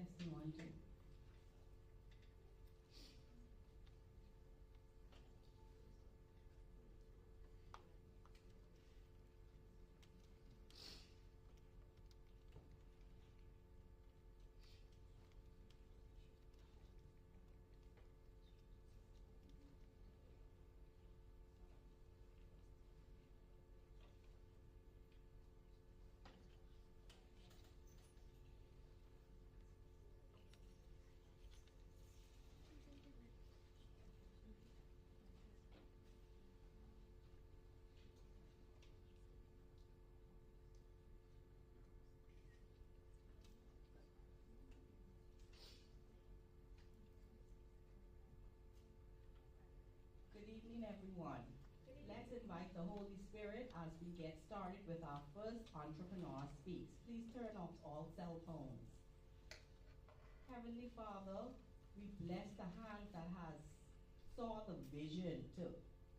Testing 1, 2. Good evening, everyone. Let's invite the Holy Spirit as we get started with our first Entrepreneur Speaks. Please turn off all cell phones. Heavenly Father, we bless the hand that has saw the vision to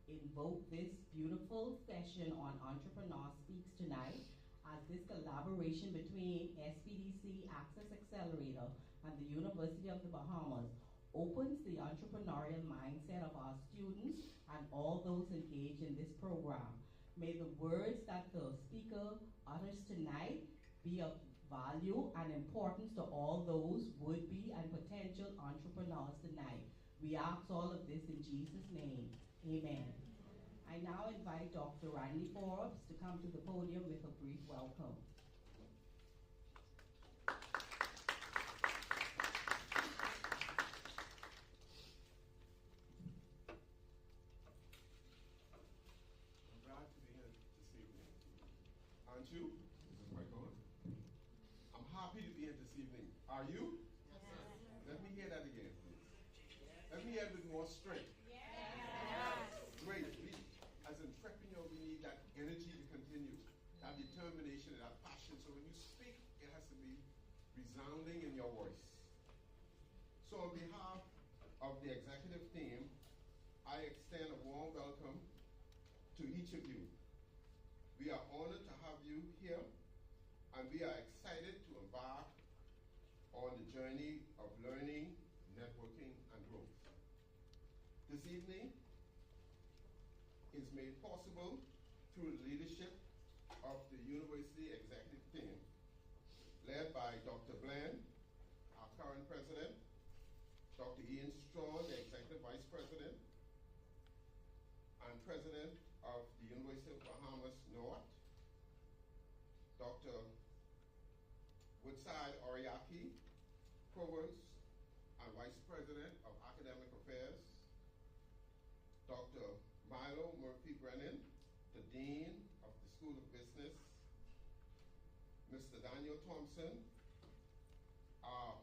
invoke this beautiful session on Entrepreneur Speaks tonight, as this collaboration between SPDC Access Accelerator and the University of the Bahamas opens the entrepreneurial mindset of our students and all those engaged in this program. May the words that the speaker utters tonight be of value and importance to all those would-be and potential entrepreneurs tonight. We ask all of this in Jesus' name. Amen. I now invite Dr. Randy Forbes to come to the podium with a brief welcome. Aren't you? This is Michael. I'm happy to be here this evening. Are you? Yes. Let me hear that again, please. Let me hear it with more strength. Yes. Great. As entrepreneurs, we need that energy to continue, that determination, and that passion. So when you speak, it has to be resounding in your voice. So on behalf of the executive team, I extend a warm welcome to each of you. We are honored to have you here, and we are excited to embark on the journey of learning, networking, and growth. This evening is made possible through the leadership of the University Executive Team, led by Dr. Bland, our current president, Dr. Ian Strawn, the Executive Vice President, and President of the University of Bahamas North, Dr. Woodside Oriaki, Provost and Vice President of Academic Affairs, Dr. Milo Murphy-Brennan, the Dean of the School of Business, Mr. Daniel Thompson, our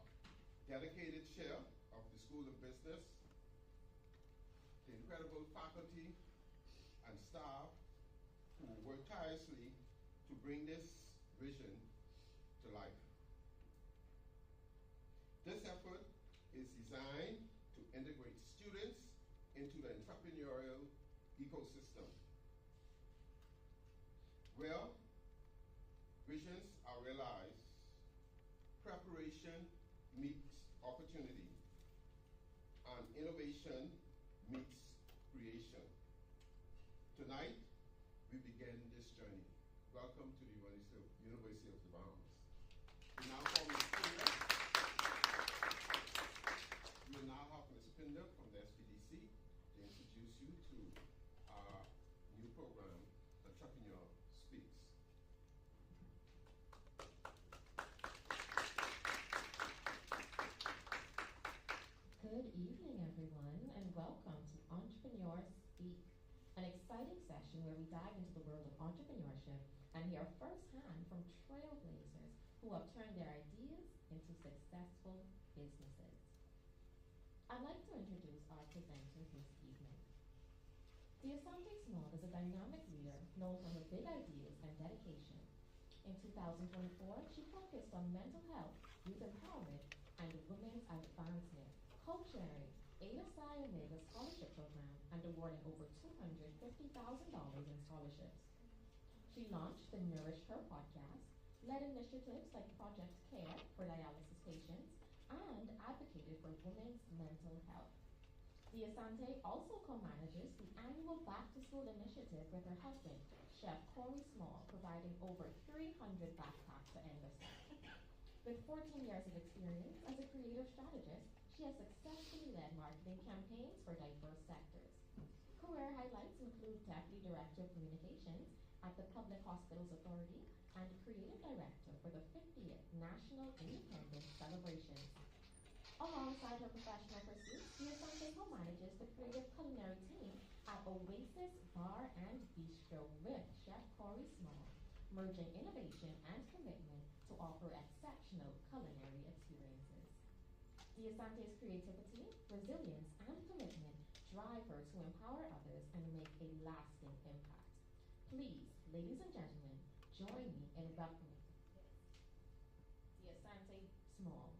dedicated chair of the School of Business, the incredible faculty and staff who work tirelessly to bring this vision to life. This effort is designed to integrate students into the entrepreneurial ecosystem, where visions are realized, preparation meets opportunity, and innovation meets creation. Tonight, we begin this journey. Welcome to the University of the Bahamas. We now have Ms. Pinder from the SPDC to introduce you to our new program, Entrepreneur Speaks. Good evening, everyone, and welcome to Entrepreneur Speak, an exciting session where we dive into the world of entrepreneurship and hear firsthand from trailblazers who have turned their ideas into successful businesses. I'd like to introduce our presenter this evening. Deosante Small is a dynamic leader known for her big ideas and dedication. In 2024, she focused on mental health, youth empowerment, and women's advancement, co-chairing Ada Psi Omega Scholarship Program and awarding over $250,000 in scholarships. She launched the Nourish Her podcast, led initiatives like Project CARE for dialysis patients, and advocated for women's mental health. The Asante also co-manages the annual Back to School initiative with her husband, Chef Corey Small, providing over 300 backpacks to end the summer. With 14 years of experience as a creative strategist, she has successfully led marketing campaigns for diverse sectors. Career highlights include Deputy Director of Communications at the Public Hospitals Authority and Creative Director for the 50th National Independence Celebrations. Alongside her professional pursuits, the Asante co-manages the creative culinary team at Oasis Bar and Bistro with Chef Corey Small, merging innovation and commitment to offer exceptional culinary experiences. The Asante's creativity, resilience, and commitment drive her to empower others and make a lasting impact. Please, ladies and gentlemen, join me in welcoming the Asante Small.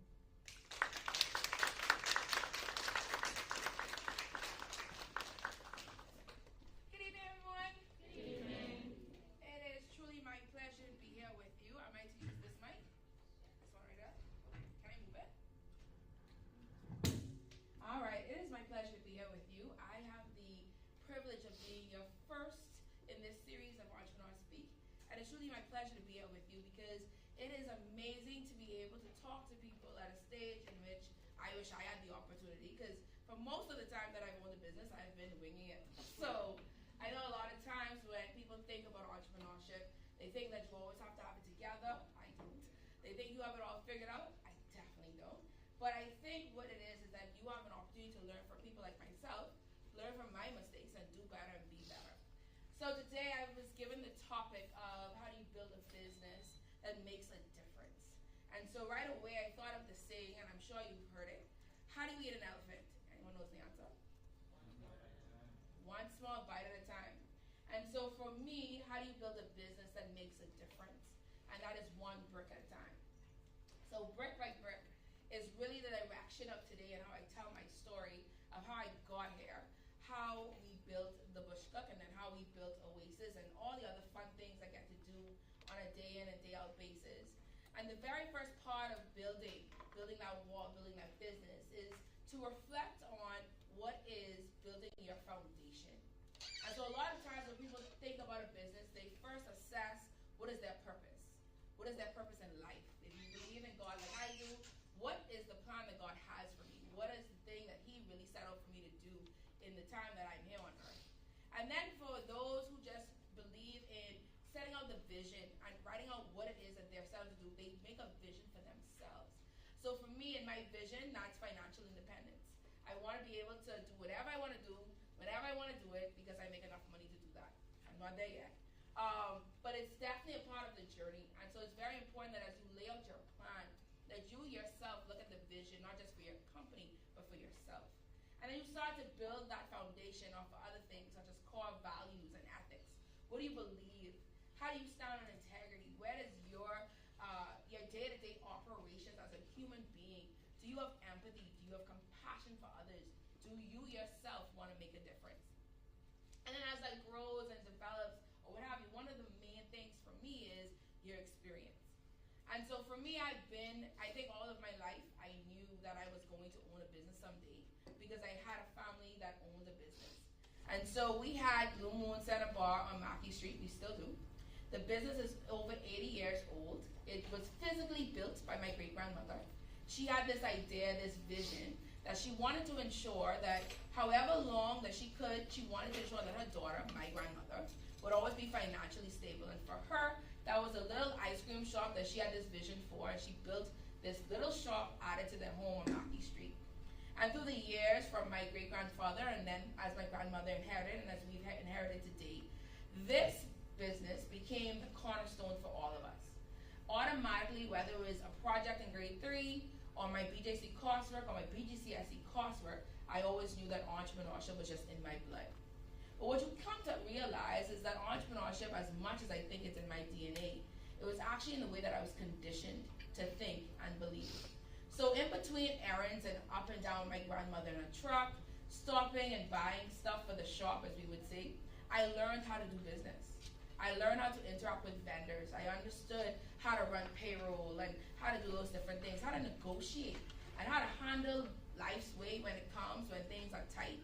Good evening, everyone. Good evening. It is truly my pleasure to be here with you. I might use this mic. This one right there. Can I move it? All right. It is my pleasure to be here with you. I have the privilege of being your first in this series of Entrepreneur Speak. And it's truly my pleasure to be here with you because it is amazing to be able to talk to people at a stage in which I wish I had the opportunity, because for most of the time that I've owned a business, I've been winging it. So I know a lot of times when people think about entrepreneurship, they think that you always have to have it together. I don't. They think you have it all figured out. I definitely don't. But I think what it is that you have an opportunity to learn from people like myself, learn from my mistakes, and do better and be better. So today I was given the topic of how do you build a business that makes a difference. And so right away I thought of the saying, and I'm sure you've heard it, how do you eat an elephant? Anyone knows the answer? One small bite at a time. And so for me, how do you build a business that makes a difference? And that is one brick at a time. So brick by brick is really the direction of today and how I tell my story of how I got here, how we built the Bush Cook, and then how we built Oasis and all the other fun things I get to do on a day in and day out basis. And the very first part of building that wall, building that business is to reflect on what is building your foundation. And so a lot of times when people think about a business, they first assess what is their purpose. What is their purpose in life? If you believe in God like I do, what is the plan that God has for me? What is the thing that He really set out for me to do in the time that I'm here on earth? And then for those who just believe in setting out the vision and writing out what it is that they're set out to do, they make a vision for themselves. So for me, in my vision, that's financial independence. I want to be able to do whatever I want to do, whenever I want to do it, because I make enough money to do that. I'm not there yet. But it's definitely a part of the journey. And so it's very important that as you lay out your plan, that you yourself look at the vision, not just for your company, but for yourself. And then you start to build that foundation off of other things, such as core values and ethics. What do you believe? How do you stand on integrity? Where does your day-to-day operations as a human being, do you have empathy? Do you have compassion for others? Do you yourself want to make a difference? And then as that grows and develops, or what have you, one of the main things for me is your experience. And so for me, I think all of my life, I knew that I was going to own a business someday because I had a family that owned a business. And so we had Blue Moon Center Bar on Mackey Street. We still do. The business is over 80 years old. It was physically built by my great-grandmother. She had this idea, this vision, that she wanted to ensure that however long that she could, she wanted to ensure that her daughter, my grandmother, would always be financially stable. And for her, that was a little ice cream shop that she had this vision for, and she built this little shop added to their home on Mackey Street. And through the years, from my great-grandfather, and then as my grandmother inherited, and as we've inherited to date, this business became the cornerstone for all of us. Automatically, whether it was a project in grade 3, or my BJC coursework, or my BGCSE coursework, I always knew that entrepreneurship was just in my blood. But what you come to realize is that entrepreneurship, as much as I think it's in my DNA, it was actually in the way that I was conditioned to think and believe. So in between errands and up and down my grandmother in a truck, stopping and buying stuff for the shop, as we would say, I learned how to do business. I learned how to interact with vendors. I understood how to run payroll and how to do those different things, how to negotiate. and how to handle life's way when it comes, when things are tight.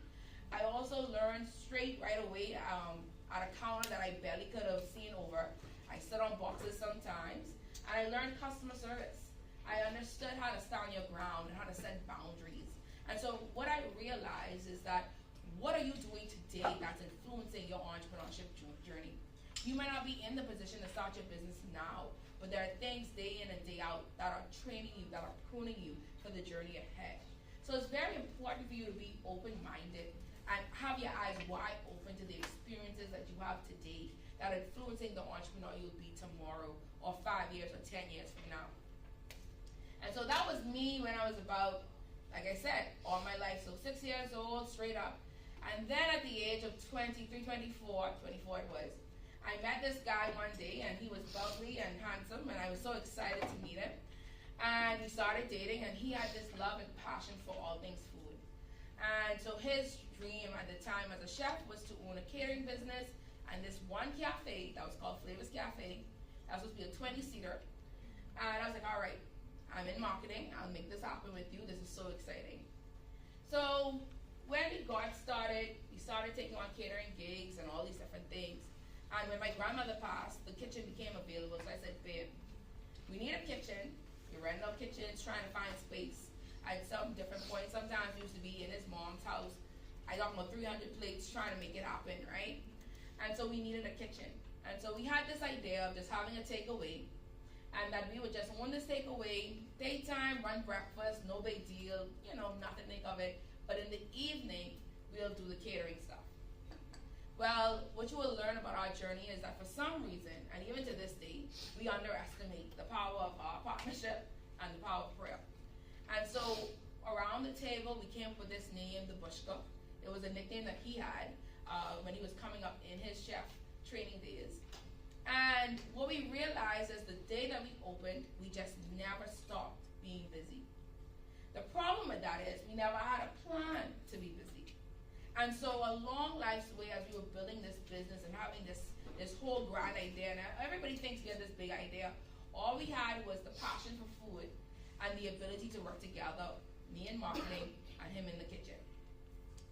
I also learned straight right away at a counter that I barely could have seen over. I sit on boxes sometimes, and I learned customer service. I understood how to stand your ground and how to set boundaries. And so what I realized is that what are you doing today that's influencing your entrepreneurship journey? You might not be in the position to start your business now, but there are things day in and day out that are training you, that are pruning you for the journey ahead. So it's very important for you to be open-minded and have your eyes wide open to the experiences that you have today that are influencing the entrepreneur you'll be tomorrow, or 5 years or 10 years from now. And so that was me when I was about, like I said, all my life. So 6 years old, straight up. And then at the age of 24 it was, I met this guy one day, and he was bubbly and handsome, and I was so excited to meet him. And we started dating, and he had this love and passion for all things food. And so his dream at the time as a chef was to own a catering business, and this one cafe that was called Flavors Cafe, that was supposed to be a 20-seater. And I was like, all right, I'm in marketing, I'll make this happen with you, this is so exciting. So when we got started, we started taking on catering gigs and all these different things. And when my grandmother passed, the kitchen became available. So I said, babe, we need a kitchen. We're renting out kitchens, trying to find space. At some different points, sometimes we used to be in his mom's house. I got about 300 plates trying to make it happen, right? And so we needed a kitchen. And so we had this idea of just having a takeaway, and that we would just own this takeaway, daytime, run breakfast, no big deal, you know, nothing think of it. But in the evening, we'll do the catering stuff. Well, what you will learn about our journey is that for some reason, and even to this day, we underestimate the power of our partnership and the power of prayer. And so around the table, we came up with this name, the Bush Cook. It was a nickname that he had when he was coming up in his chef training days. And what we realized is the day that we opened, we just never stopped being busy. The problem with that is we never had a plan to be busy. And so along life's way, as we were building this business and having this whole grand idea, and everybody thinks we had this big idea, all we had was the passion for food and the ability to work together, me in marketing and him in the kitchen.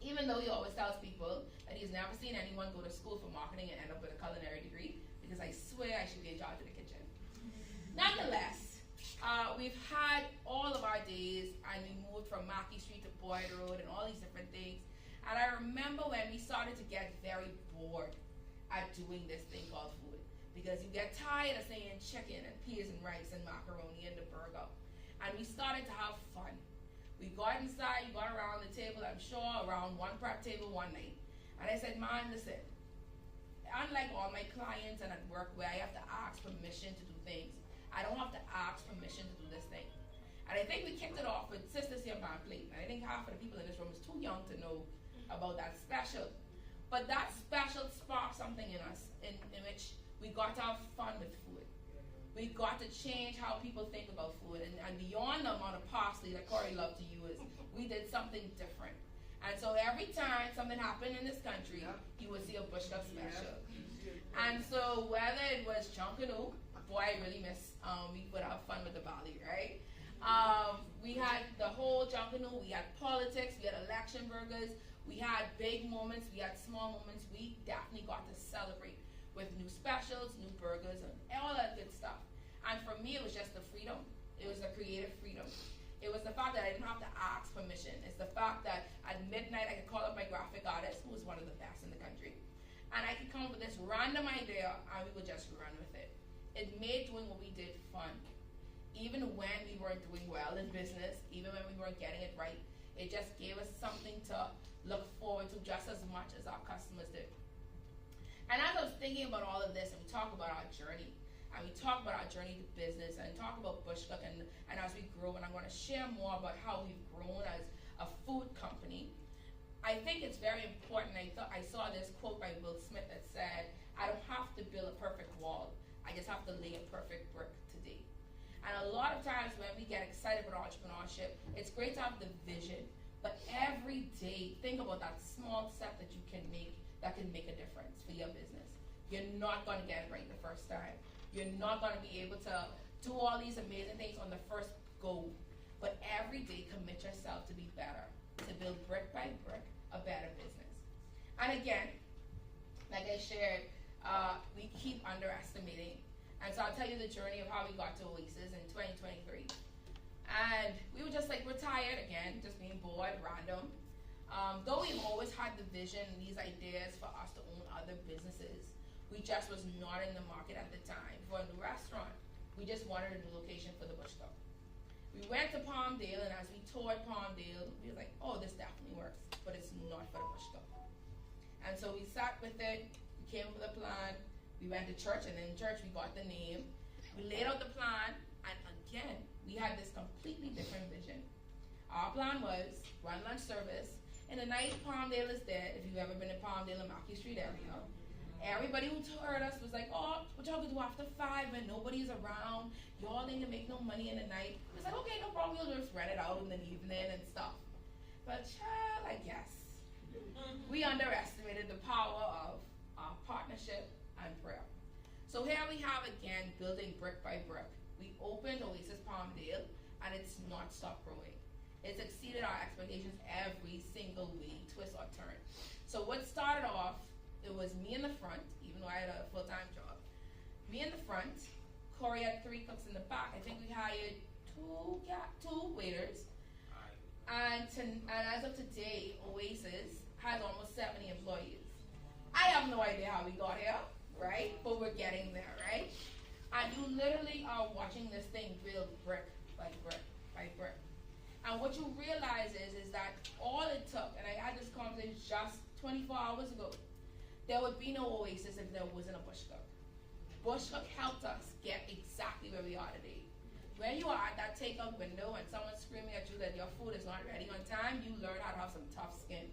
Even though he always tells people that he's never seen anyone go to school for marketing and end up with a culinary degree, because I swear I should be in charge of the kitchen. Nonetheless, we've had all of our days, and we moved from Mackey Street to Boyd Road and all these different things. And I remember when we started to get very bored at doing this thing called food, because you get tired of saying chicken and peas and rice and macaroni and the burger. And we started to have fun. We got inside, we got around the table, I'm sure around one prep table one night. And I said, man, listen, unlike all my clients and at work where I have to ask permission to do things, I don't have to ask permission to do this thing. And I think we kicked it off with Sister Siamban Plate. And I think half of the people in this room is too young to know about that special. But that special sparked something in us in which we got to have fun with food. We got to change how people think about food. And beyond the amount of parsley that Corey loved to use, we did something different. And so every time something happened in this country, you would see a Bush Cook special. And so whether it was Junkanoo, boy, I really miss, we would have fun with the Valley, right? We had the whole Junkanoo, we had politics, we had election burgers, we had big moments, we had small moments. We definitely got to celebrate with new specials, new burgers, and all that good stuff. And for me, it was just the freedom. It was the creative freedom. It was the fact that I didn't have to ask permission. It's the fact that at midnight I could call up my graphic artist, who was one of the best in the country, and I could come up with this random idea, and we would just run with it. It made doing what we did fun. Even when we weren't doing well in business, even when we weren't getting it right, it just gave us something to look forward to just as much as our customers did. And as I was thinking about all of this, and we talk about our journey, and we talk about our journey to business, and talk about Bush Cook, and as we grow, and I'm going to share more about how we've grown as a food company, I think it's very important. I saw this quote by Will Smith that said, I don't have to build a perfect wall, I just have to lay a perfect brick today. And a lot of times when we get excited about entrepreneurship, it's great to have the vision, but every day, think about that small step that you can make that can make a difference for your business. You're not going to get it right the first time. You're not going to be able to do all these amazing things on the first go. but every day commit yourself to be better, to build brick by brick a better business. And again, like I shared, we keep underestimating. And so I'll tell you the journey of how we got to Oasis in 2023. And we were just like, we're tired again, just being bored, random. Though we've always had the vision and these ideas for us to own other businesses, we just was not in the market at the time for a new restaurant. We just wanted a new location for the Bush Cup. We went to Palmdale, and as we toured Palmdale, we were like, oh, this definitely works, but it's not for the Bush Cup. And so we sat with it, we came up with a plan, we went to church, and in church we got the name. We laid out the plan, and again, we had this completely different vision. Our plan was run lunch service. In the night, Palmdale is dead. If you've ever been in Palmdale and Mackey Street area, everybody who heard us was like, oh, what y'all gonna do after 5 when nobody's around? Y'all ain't gonna make no money in the night. It was like, okay, no problem, we'll just rent it out in the evening and stuff. But child, I guess we underestimated the power of our partnership and prayer. So here we have again building brick by brick. We opened Oasis Palmdale, and it's not stopped growing. It's exceeded our expectations every single way, twist or turn. So what started off, it was me in the front, even though I had a full-time job. Me in the front, Corey had 3 cooks in the back. I think we hired two waiters. And as of today, Oasis has almost 70 employees. I have no idea how we got here, right? But we're getting there, right? And you literally are watching this thing build brick by brick by brick. And what you realize is that all it took, and I had this conversation just 24 hours ago, there would be no Oasis if there wasn't a Bush Cook. Bush Cook helped us get exactly where we are today. When you are at that takeout window and someone's screaming at you that your food is not ready on time, you learn how to have some tough skin.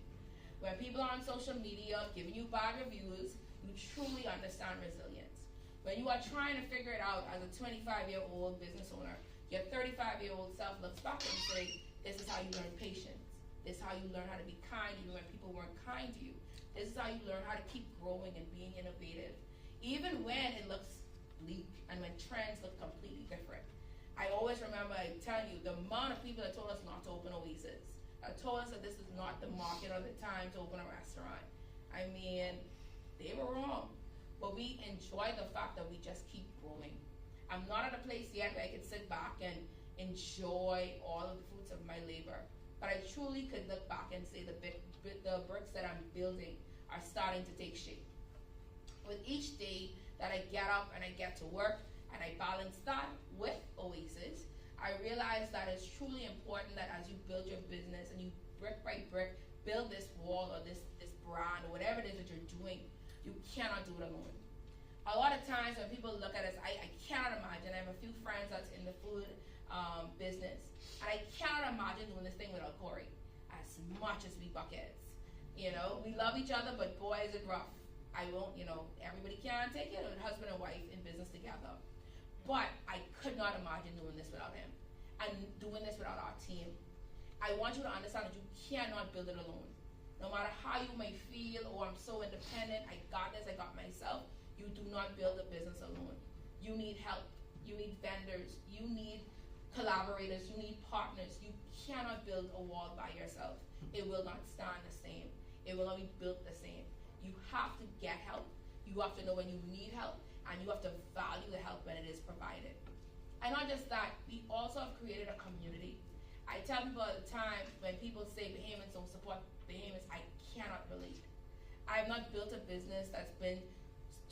When people are on social media giving you bad reviews, you truly understand resilience. When you are trying to figure it out as a 25-year-old business owner, your 35-year-old self looks back and says, this is how you learn patience. This is how you learn how to be kind even when people weren't kind to you. This is how you learn how to keep growing and being innovative, even when it looks bleak and when trends look completely different. I always remember telling you the amount of people that told us not to open Oasis, that told us that this is not the market or the time to open a restaurant. I mean, they were wrong, but we enjoy the fact that we just keep growing. I'm not at a place yet where I could sit back and enjoy all of the fruits of my labor, but I truly could look back and say the bricks that I'm building are starting to take shape. With each day that I get up and I get to work and I balance that with Oasis, I realize that it's truly important that as you build your business and you brick by brick build this wall or this brand or whatever it is that you're doing, you cannot do it alone. A lot of times when people look at us, I cannot imagine. I have a few friends that's in the food business, and I cannot imagine doing this thing without Corey, as much as we buck heads. You know, we love each other, but boy, is it rough. I won't, everybody can't take it, husband and wife in business together. But I could not imagine doing this without him, and doing this without our team. I want you to understand that you cannot build it alone. No matter how you may feel, I'm so independent, I got this, I got myself. You do not build a business alone. You need help. You need vendors. You need collaborators. You need partners. You cannot build a wall by yourself. It will not stand the same. It will not be built the same. You have to get help. You have to know when you need help, and you have to value the help when it is provided. And not just that, we also have created a community. I tell people all the time when people say Bahamians don't support Bahamians, I cannot relate. I have not built a business that's been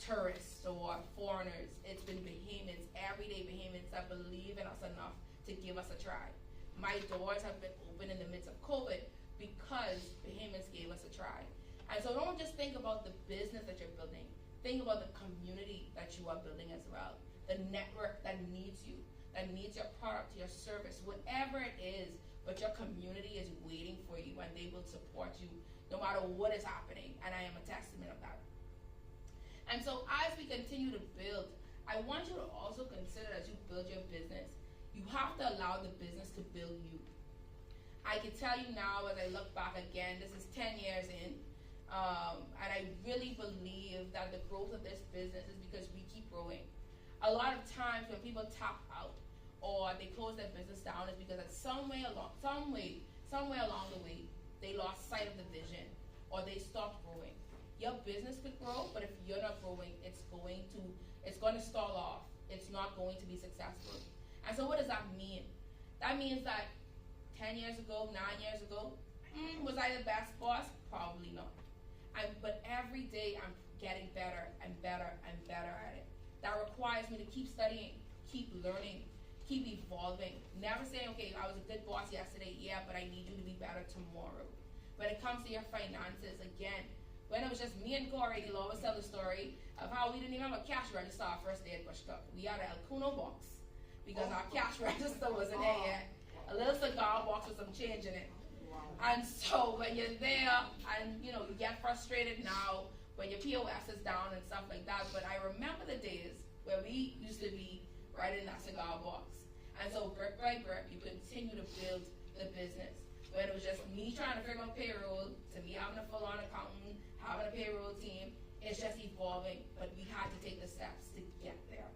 tourists or foreigners. It's been Bahamians, everyday Bahamians that believe in us enough to give us a try. My doors have been open in the midst of COVID because Bahamians gave us a try. And so don't just think about the business that you're building. Think about the community that you are building as well. The network that needs you, that needs your product, your service, whatever it is, but your community is waiting for you and they will support you no matter what is happening. And I am a testament of that. And so as we continue to build, I want you to also consider as you build your business, you have to allow the business to build you. I can tell you now as I look back again, this is 10 years in, and I really believe that the growth of this business is because we keep growing. A lot of times when people tap out or they close their business down is because at somewhere along the way, they lost sight of the vision or they stopped growing. Your business could grow, but if you're not growing, it's going to stall off. It's not going to be successful. And so what does that mean? That means that 10 years ago, 9 years ago, was I the best boss? Probably not. But every day I'm getting better and better and better at it. That requires me to keep studying, keep learning, keep evolving. Never saying, okay, I was a good boss yesterday, yeah, but I need you to be better tomorrow. When it comes to your finances, again, when it was just me and Corey, he'll always tell the story of how we didn't even have a cash register our first day at Bush Cup. We had an El Cuno box because our cash register wasn't there yet. A little cigar box with some change in it. And so when you're there and you get frustrated now when your POS is down and stuff like that, but I remember the days where we used to be right in that cigar box. And so brick by brick, you continue to build the business. When it was just me trying to figure out payroll, to me having a full-on accountant, having a payroll team, it's just evolving, but we had to take the steps to get there.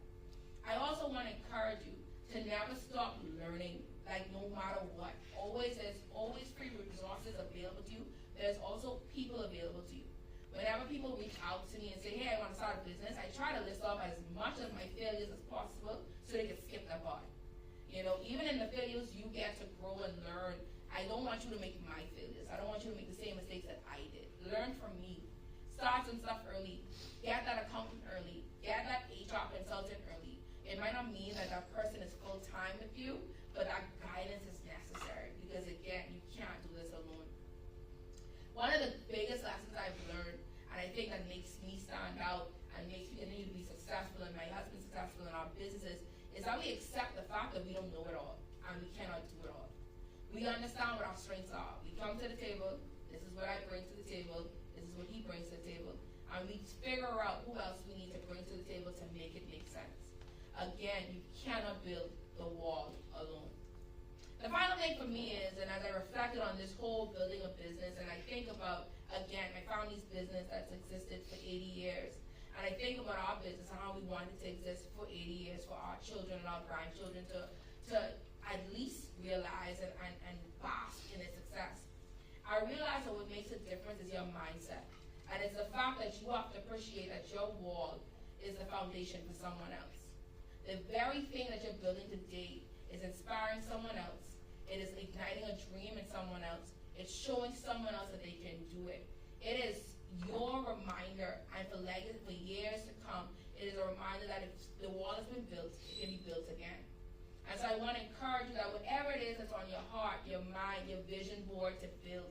I also want to encourage you to never stop learning, like no matter what. There's always free resources available to you. There's also people available to you. Whenever people reach out to me and say, hey, I want to start a business, I try to list off as much of my failures as possible so they can skip that part. Even in the failures you get to grow and learn, I don't want you to make my failures. I don't want you to make the same mistakes that I did. Learn from me. Start some stuff early. Get that accountant early. Get that HR consultant early. It might not mean that that person is full-time with you, but that guidance is necessary because, again, you can't do this alone. One of the biggest lessons I've learned, and I think that makes me stand out and makes me continue to be successful and my husband successful in our businesses, is that we accept the fact that we don't know it all and we cannot do it all. We understand what our strengths are. We come to the table, this is what I bring to the table, this is what he brings to the table, and we figure out who else we need to bring to the table to make it make sense. Again, you cannot build the wall alone. The final thing for me is, and as I reflected on this whole building a business, and I think about, again, my family's business that's existed for 80 years, and I think about our business and how we wanted to exist for 80 years for our children and our grandchildren to at least realize and bask in its success. I realize that what makes a difference is your mindset. And it's the fact that you have to appreciate that your wall is the foundation for someone else. The very thing that you're building today is inspiring someone else. It is igniting a dream in someone else. It's showing someone else that they can do it. It is your reminder, and for years to come, it is a reminder that if the wall has been built, it can be built again. And so I want to encourage you that whatever it is that's on your heart, your mind, your vision board to build,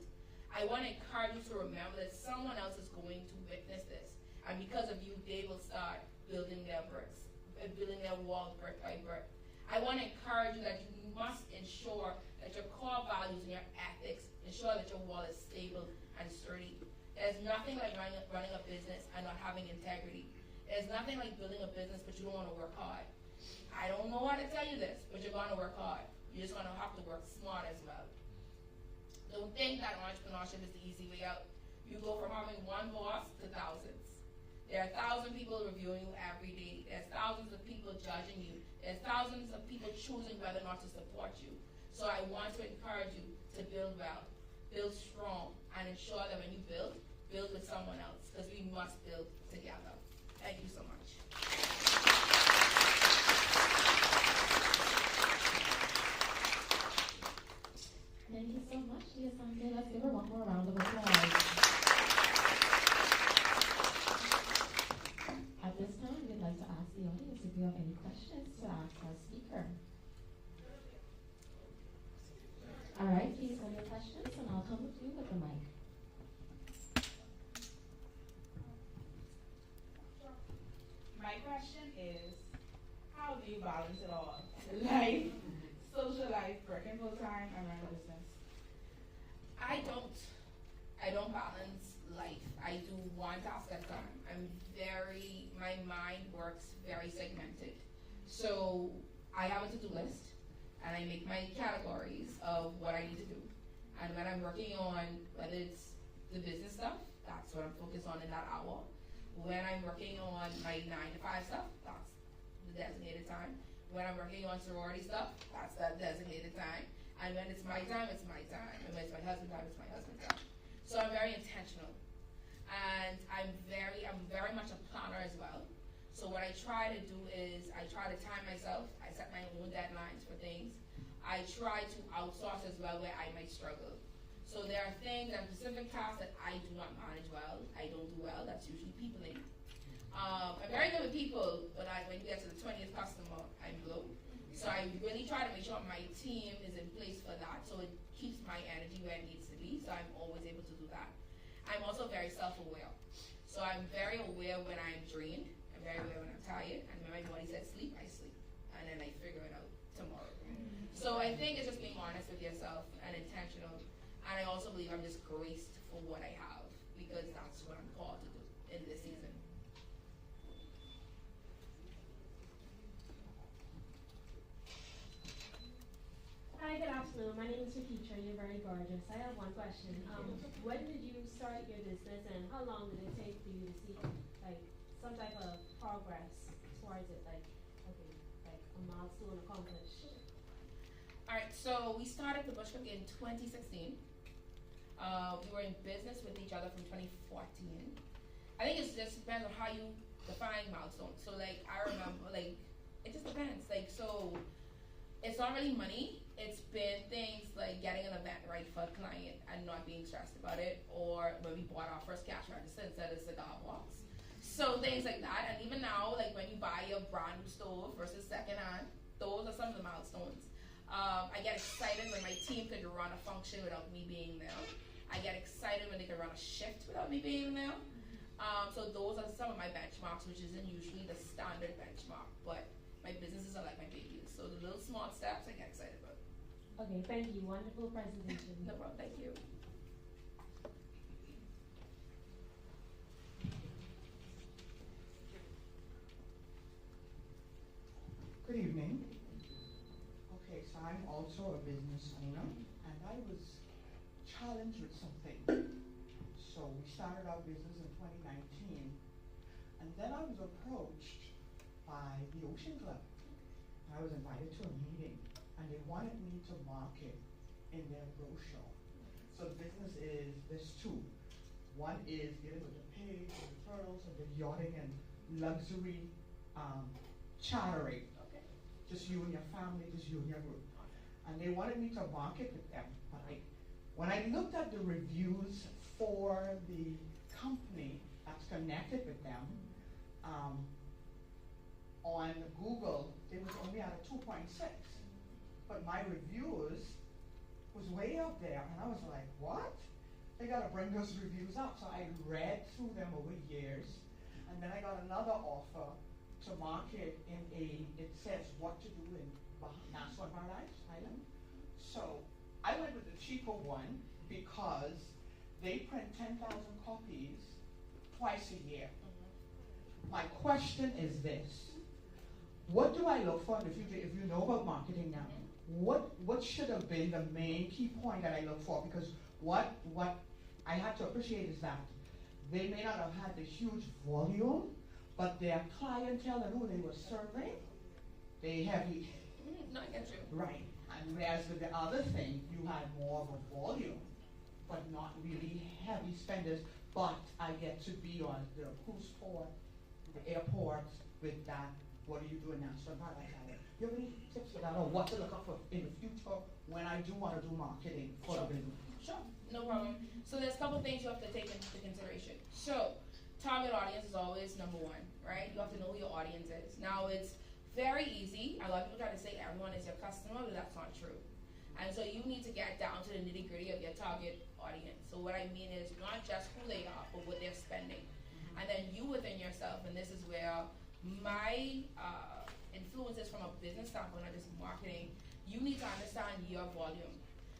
I want to encourage you to remember that someone else is going to witness this. And because of you, they will start building their bricks, building their wall brick by brick. I want to encourage you that you must ensure that your core values and your ethics ensure that your wall is stable and sturdy. There's nothing like running a business and not having integrity. There's nothing like building a business but you don't want to work hard. I don't know how to tell you this, but you're going to work hard. You're just going to have to work smart as well. Don't think that entrepreneurship is the easy way out. You go from having one boss to thousands. There are 1,000 people reviewing you every day. There's thousands of people judging you. There's thousands of people choosing whether or not to support you. So I want to encourage you to build well, build strong, and ensure that when you build with someone else, because we must build together. Thank you so much. Thank you so much, Tia Sande. Let's give her one more round of applause. At this time, we'd like to ask the audience if you have any questions to ask our speaker. All right, please send your questions, and I'll come with you with the mic. My question is, how do you balance it all? Life, social life, working full time, and running a business. I don't balance life. I do one task at a time. My mind works very segmented. So I have a to-do list, and I make my categories of what I need to do. And when I'm working on, whether it's the business stuff, that's what I'm focused on in that hour. When I'm working on my 9 to 5 stuff, that's the designated time. When I'm working on sorority stuff, that's that designated time. And when it's my time, it's my time. And when it's my husband's time, it's my husband's time. So I'm very intentional. And I'm very much a planner as well. So what I try to do is I try to time myself. I set my own deadlines for things. I try to outsource as well where I might struggle. So there are things and specific tasks that I do not manage well. I don't do well. That's usually peopling. I'm very good with people, but when you get to the 20th customer, I'm low. So I really try to make sure my team is in place for that, so it keeps my energy where it needs to be. So I'm always able to do that. I'm also very self-aware. So I'm very aware when I'm drained. I'm very aware when I'm tired. And when my body says sleep, I sleep. And then I figure it out tomorrow. So I think it's just being honest with yourself and intentional. And I also believe I'm just graced for what I have, because that's what I'm called to do in this season. Hi, good afternoon. My name is Rakitra. You're very gorgeous. I have one question. When did you start your business, and how long did it take for you to see like some type of progress towards it, like a milestone accomplished? All right, so we started the Bush Cook in 2016. We were in business with each other from 2014. I think it just depends on how you define milestones. So like I remember, like it just depends. Like so, it's not really money. It's been things like getting an event right for a client and not being stressed about it, or when we bought our first cash register instead of cigar box. So things like that. And even now, like when you buy your brand new stove versus secondhand, those are some of the milestones. I get excited when my team could run a function without me being there. I get excited when they can run a shift without me being there. So those are some of my benchmarks, which isn't usually the standard benchmark, but my businesses are like my babies. So the little small steps I get excited about. Okay, thank you. Wonderful presentation. No problem, thank you. Good evening. Okay, so I'm also a business owner, and I was challenged with something. So we started our business in 2019, and then I was approached by the Ocean Club. I was invited to a meeting, and they wanted me to market in their brochure. So the business is, there's two. One is dealing with the pigs and the turtles and the yachting and luxury chartering. Okay. Just you and your family, just you and your group. And they wanted me to market with them. But when I looked at the reviews for the company that's connected with them, on Google, it was only at a 2.6. But my reviews was way up there, and I was like, what? They gotta bring those reviews up. So I read through them over years, and then I got another offer to market in it says what to do in Nassau and Paradise Island. So I went with the cheaper one because they print 10,000 copies twice a year. My question is this. What do I look for in the future if you know about marketing now? What should have been the main key point that I look for? Because what I had to appreciate is that they may not have had the huge volume, but their clientele and who they were serving, they heavy. No, I get you. Right. And whereas with the other thing, you had more of a volume, but not really heavy spenders. But I get to be on the cruise port, the airport with that. What do you do in Nassau? You have any tips for that, or what to look out for in the future when I do want to do marketing for the business? Sure, no problem. So there's a couple things you have to take into consideration. So target audience is always number one, right? You have to know who your audience is. Now it's very easy. A lot of people try to say everyone is your customer, but that's not true. And so you need to get down to the nitty gritty of your target audience. So what I mean is not just who they are, but what they're spending. And then you within yourself, and this is where my influences from a business standpoint, not just marketing, you need to understand your volume.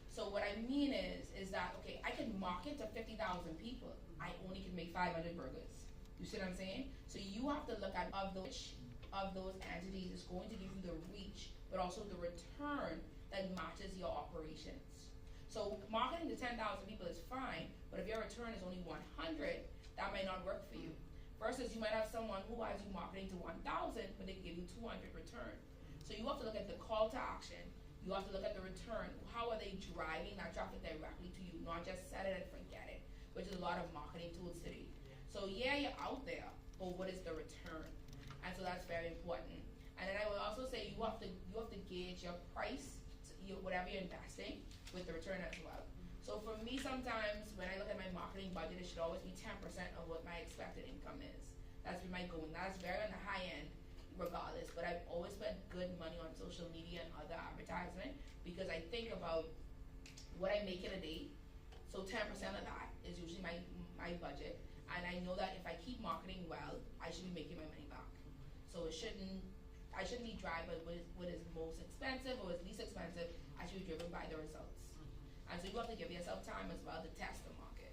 So what I mean is that, okay, I can market to 50,000 people. I only can make 500 burgers. You see what I'm saying? So you have to look at of those entities is going to give you the reach, but also the return that matches your operations. So marketing to 10,000 people is fine, but if your return is only 100, that might not work for you. Versus you might have someone who has you marketing to 1,000, but they give you 200 return. So you have to look at the call to action. You have to look at the return. How are they driving that traffic directly to you, not just set it and forget it, which is a lot of marketing tools today. So yeah, you're out there, but what is the return? And so that's very important. And then I would also say you have to gauge your price, whatever you're investing, with the return as well. So for me, sometimes when I look at my marketing budget, it should always be 10% of what my expected income is. That's been my goal. And that's very on the high end, regardless. But I've always spent good money on social media and other advertisement because I think about what I make in a day. So 10% of that is usually my budget. And I know that if I keep marketing well, I should be making my money back. So I shouldn't be driven by what is most expensive or is least expensive. I should be driven by the results. And so you have to give yourself time as well to test the market.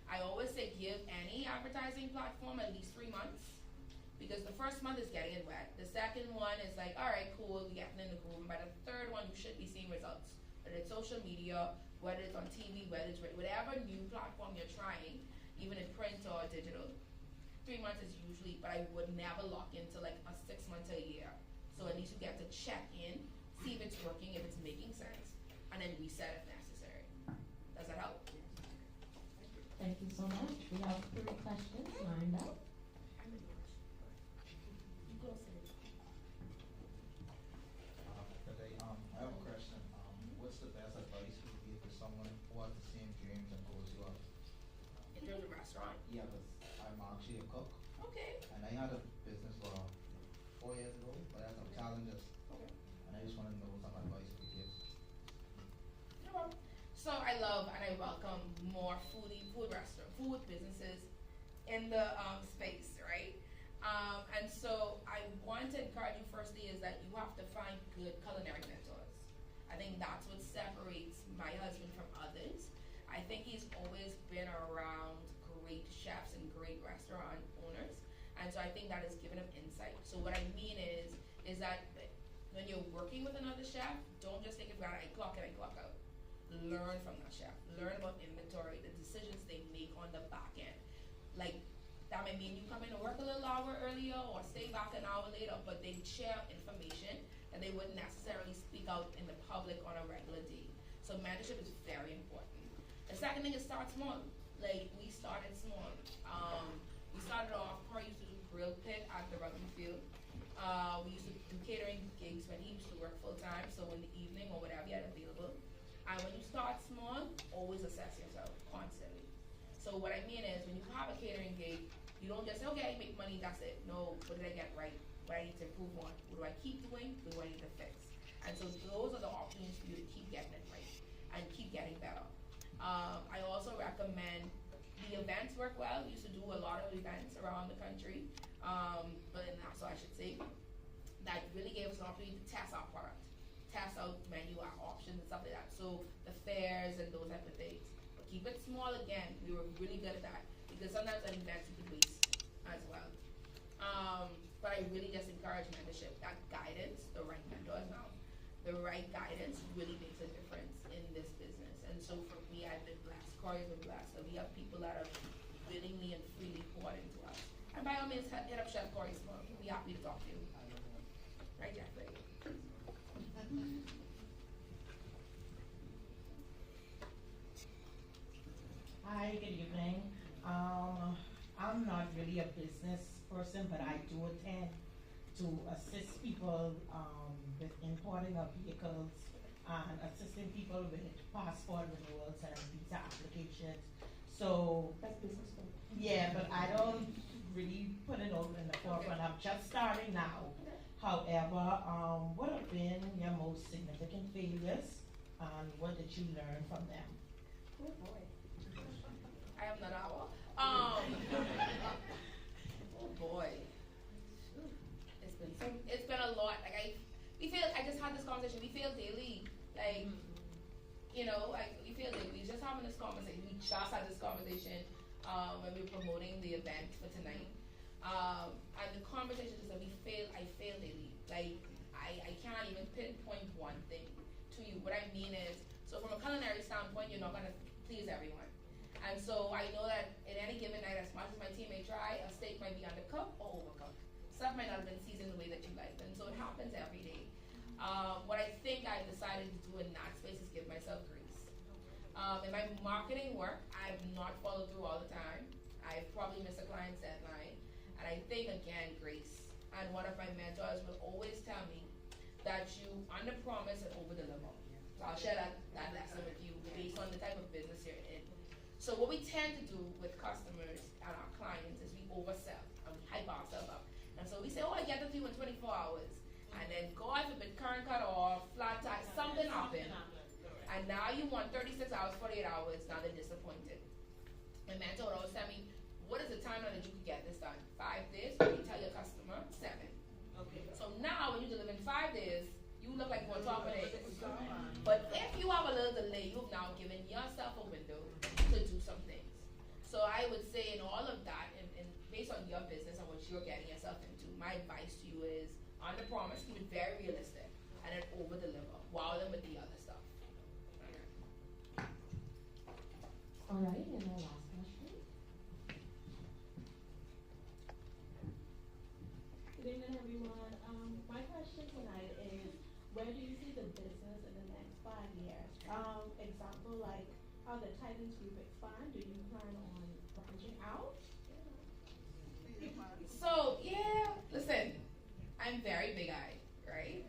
I always say give any advertising platform at least 3 months because the first month is getting it wet. The second one is like, all right, cool, we're getting in the groove. And by the third one, you should be seeing results. Whether it's social media, whether it's on TV, whether it's whatever new platform you're trying, even in print or digital. 3 months is usually, but I would never lock into like a 6 months to a year. So at least you get to check in, see if it's working, if it's making sense, and then reset if necessary. Does that help? Thank you so much. We have 3 questions lined up. Today, I have a question. What's the best advice you would give to someone who has the same dreams and goals you have? In terms of restaurant? Yeah, because I'm actually a cook, Okay. and I had a business for 4 years ago, but I had some challenges, Okay. and I just want to know some advice you could give. So I love and I welcome more food businesses in the space, right? And so I want to encourage you firstly is that you have to find good culinary mentors. I think that's what separates my husband from others. I think he's always been around great chefs and great restaurant owners, and so I think that has given him insight. So what I mean is that when you're working with another chef, don't just take it for granted, I clock in, I clock out. Learn from that chef. Learn about inventory, the decisions they make on the back end. Like, that may mean you come in to work a little hour earlier or stay back an hour later, but they share information that they wouldn't necessarily speak out in the public on a regular day. So mentorship is very important. The second thing is start small. Like, we started small. We started off, Corey used to do grill pit at the rugby field. We used to do catering gigs when he used to work full time, so in the evening or whatever he had available. And when you start small, always assess yourself constantly. So what I mean is, when you have a catering gig, you don't just say, okay, I make money, that's it. No, what did I get right? What I need to improve on? What do I keep doing? What do I need to fix? And so those are the opportunities for you to keep getting it right and keep getting better. I also recommend the events work well. We used to do a lot of events around the country, but in that, so I should say, that really gave us an opportunity to test our product. Test out menu options and stuff like that. So the fairs and those type of things. But keep it small again. We were really good at that because sometimes at events you could waste as well. But I really just encourage mentorship. That guidance, the right mentors now, the right guidance really makes a difference in this business. And so for me, I've been blessed. Corey's been blessed. So we have people that have willingly and freely poured into us. And by all means, hit up Chef Corey Small. We'll be happy to talk to you. Right, Jeffrey? Hi, good evening. I'm not really a business person, but I do attend to assist people with importing of vehicles and assisting people with passport renewals and visa applications. So, That's business school. yeah, but I don't really put it over in the forefront. I'm just starting now. However, what have been your most significant failures and what did you learn from them? Oh boy. I have another hour. Oh boy. It's been a lot. Like I just had this conversation. We fail daily. Like, we fail daily. We just having this conversation. We just had this conversation when we were promoting the event for tonight. And the conversation is that I fail daily. Like, I can't even pinpoint one thing to you. What I mean is, so from a culinary standpoint, you're not gonna please everyone. And so I know that in any given night, as much as my team may try, a steak might be undercooked or overcooked. Stuff might not have been seasoned the way that you like. And so it happens every day. What I think I've decided to do in that space is give myself grace. In my marketing work, I've not followed through all the time. I've probably missed a client's deadline. And I think, again, grace. And one of my mentors will always tell me that you under-promise and over-deliver. So I'll share that lesson with you based on the type of business you're in. So what we tend to do with customers and our clients is we oversell and we hype ourselves up. And so we say, oh, I get it to you in 24 hours. And then God forbid, current cut off, flat tire, something happened. And now you want 36 hours, 48 hours, now they're disappointed. My mentor would always tell me, what is the timeline that you could get this done? 5 days? When you tell your customer, 7. Okay. So now when you deliver in 5 days, you look like you're on top of it. But if you have a little delay, you've now given yourself a window to do some things. So I would say in all of that, and based on your business and what you're getting yourself into, my advice to you is under promise, keep it very realistic, and then over deliver. Wow them with the other stuff. All right, and our last question. Good evening, everyone. My question tonight is, where do you see the business in the next 5 years? Example, like how the Titans Group expand. Do you plan on branching out? So yeah, listen, I'm very big-eyed, right?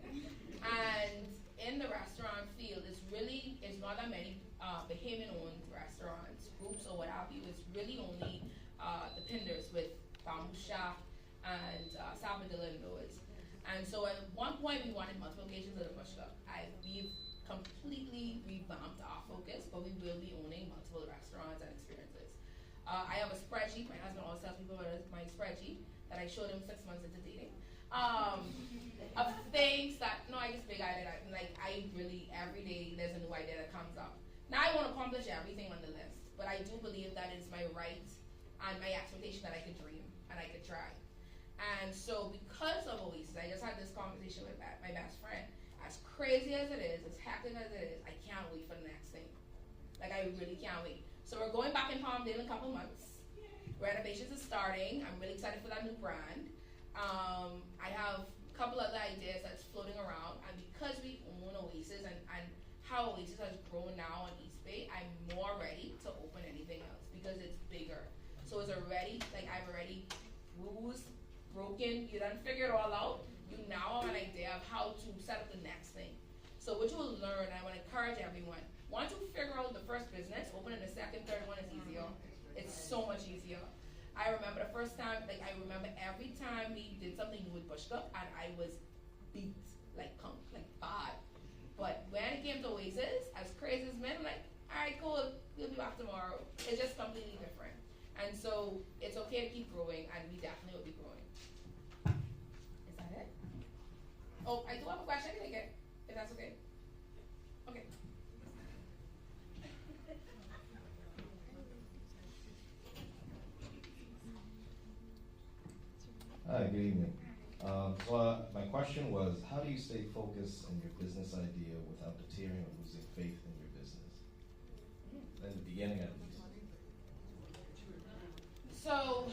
And in the restaurant field, it's not that many Bahamian-owned restaurants, groups, or what have you. It's really only the Pinders with Bamboo Shack and Salvador and Lewis. And so at one point we wanted multiple locations of the Bush Club. We've completely revamped our focus, but we will be owning multiple restaurants and experiences. I have a spreadsheet. My husband always tells people about my spreadsheet that I showed him 6 months into dating. Of things that, no, I just big-eyed it. Like, I really, every day there's a new idea that comes up. Now I won't accomplish everything on the list, but I do believe that it's my right and my expectation that I could dream and I could try. And so because of Oasis, I just had this conversation with my best friend. As crazy as it is, as hectic as it is, I can't wait for the next thing. Like, I really can't wait. So we're going back in Palmdale in a couple months. Renovations is starting. I'm really excited for that new brand. I have a couple other ideas that's floating around, and because we own Oasis and how Oasis has grown now on East Bay, I'm more ready to open anything else because it's bigger. So it's already, like, I've already rules broken, you done figure it all out, you now have an idea of how to set up the next thing. So what you will learn, I want to encourage everyone, once you figure out the first business, opening the second, third one is easier. It's so much easier. I remember the first time, like, I remember every time we did something new with Bush Club, and I was beat, like bad. But when it came to Oasis, as crazy as men, I'm like, all right, cool, we'll be back tomorrow. It's just completely different. And so it's okay to keep growing, and we definitely will be growing. Is that it? Oh, I do have a question. I can take it, if that's okay. Okay. Hi, good evening. My question was, how do you stay focused on your business idea without deterring or losing faith in your business? In the beginning, at least. So,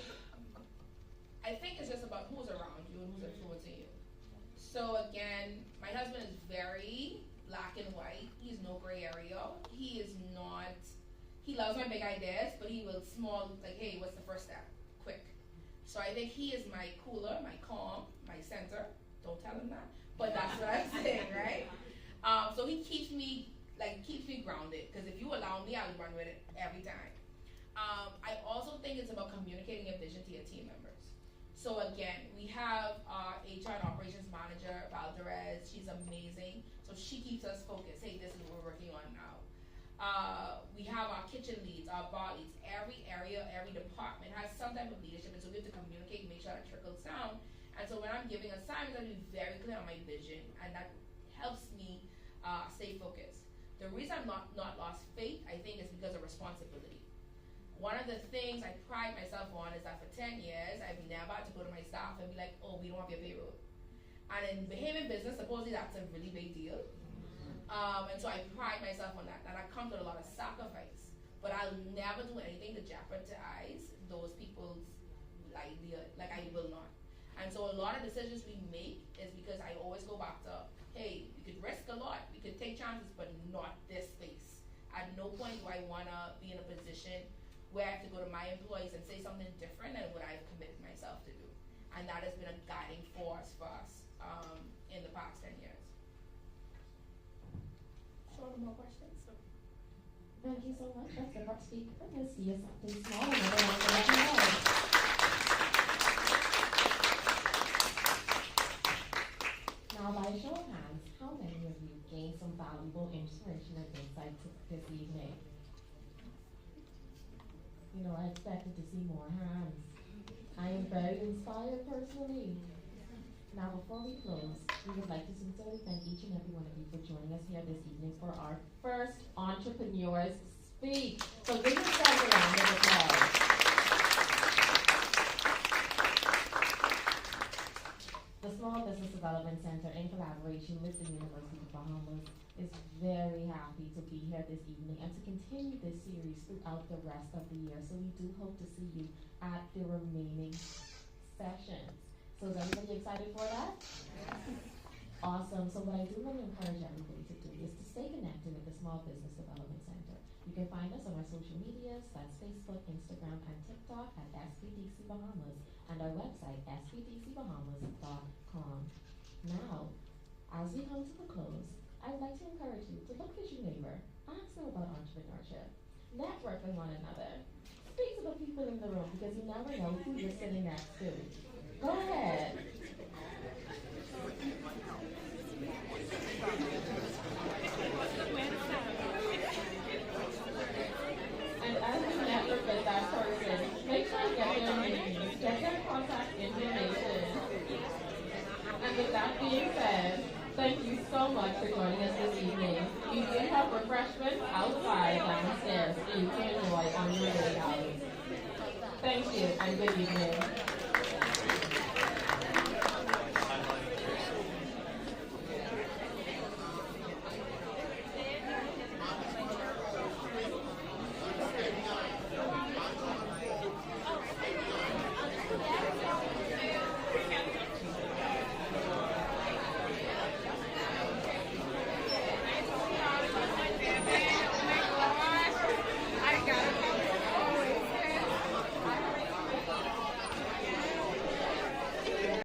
I think it's just about who's around you and who's influencing you. So again, my husband is very black and white. He's no gray area. He is not, he loves my big ideas, but he will like, hey, what's the first step? Quick. So I think he is my cooler, my calm, my center. Don't tell him that, but that's what I'm saying, right? So he keeps me grounded, because if you allow me, I'll run with it every time. I also think it's about communicating a vision to your team members. So again, we have our HR and operations manager, Valdez. She's amazing. So she keeps us focused. Hey, this is what we're working on now. We have our kitchen leads, our bar leads. Every area, every department has some type of leadership, and so we have to communicate and make sure that trickles down. And so when I'm giving assignments, I have to be very clear on my vision, and that helps me stay focused. The reason I'm not lost faith, I think, is because of responsibility. One of the things I pride myself on is that for 10 years, I've never had to go to my staff and be like, oh, we don't have your payroll. And in Bahamian business, supposedly that's a really big deal. And so I pride myself on that. And that comes with a lot of sacrifice. But I'll never do anything to jeopardize those people's idea. Like, I will not. And so a lot of decisions we make is because I always go back to, hey, I want to be in a position where I have to go to my employees and say something different than what I've committed myself to do. And that has been a guiding force for us in the past 10 years. Sure, no more questions? Thank you so much. That's the first speaker. Let's see something small and everyone can let you know. Now, by a show of hands, how many of you gained some valuable inspiration and insight this evening? You know, I expected to see more hands. I am very inspired personally. Now, before we close, we would like to sincerely thank each and every one of you for joining us here this evening for our first Entrepreneurs Speak. So give yourselves a round of applause. The Small Business Development Center, in collaboration with the University of Bahamas, is very happy to be here this evening and to continue this series throughout the rest of the year. So we do hope to see you at the remaining sessions. So is everybody excited for that? Awesome. So what I do want to encourage everybody to do is to stay connected with the Small Business Development Center. You can find us on our social medias, that's Facebook, Instagram, and TikTok at SBDC Bahamas, and our website, sbdcbahamas.com. Now, as we come to the close, I'd like to encourage you to look at your neighbor, ask them about entrepreneurship, network with one another, speak to the people in the room because you never know who you're sitting next to. Go ahead. And as you network with that person, make sure you get their names, get their contact information. And with that being said, thank you so much for joining us this evening. We do have refreshments outside downstairs so you can enjoy on your way out. Thank you and good evening.